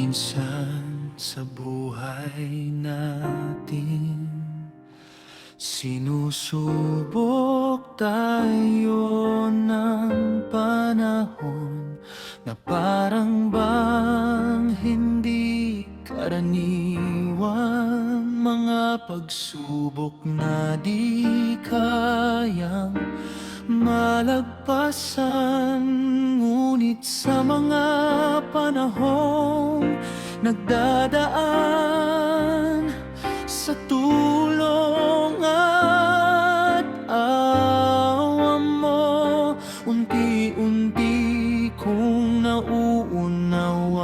Minsan sa buhay natin, sinusubok tayo ng panahon na parang bang hindi karaniwan. Mga pagsubok na di kayang malagpasan, ngunit sa mga panahong nagdadaan, sa tulong at awa mo, unti-unti kong nauunawaan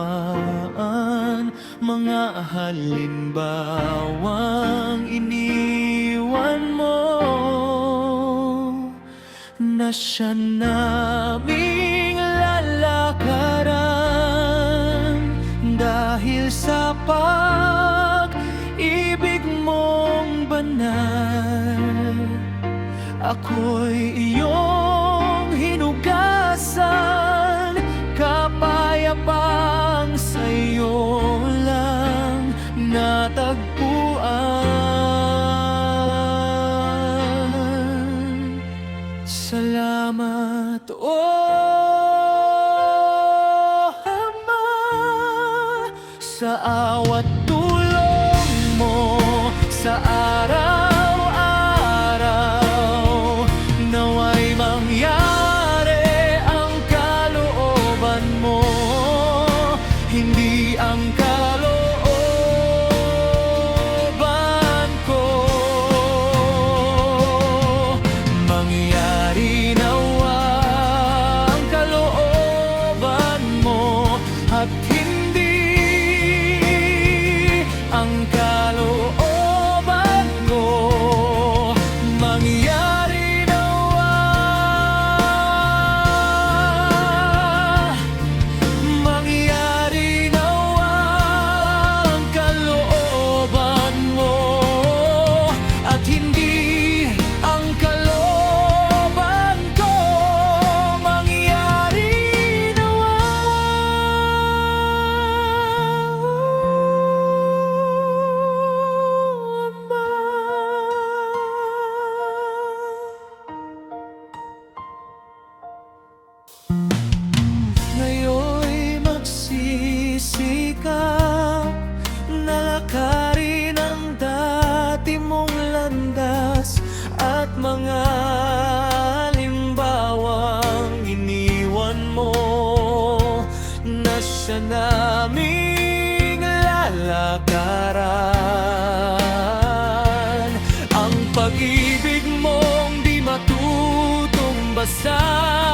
mga halimbawang iniwan mo, na siya naming lalakaran. Dahil sa pag-ibig mong banal, ako'y iyong hinugasan. Kapayapang sa'yo lang natagpuan. Salamat, Ama, sa awa't tulong mo sa araw-araw. Nawa'y mangyari ang kalooban mo, hindi ang kalooban ko. Mangyari nawa ang kalooban mo at hindi ang kalooban ko. Mangyari nawa, mangyari nawa ang kalooban mo at hindi ang kalooban ko. Mangyari nawa. Ngayon'y magsisikap na lakarin ang dati mong landas at mga halimbawang iniwan mo, na siya naming lalakaran. Ang pag-ibig mong di matutumbasan,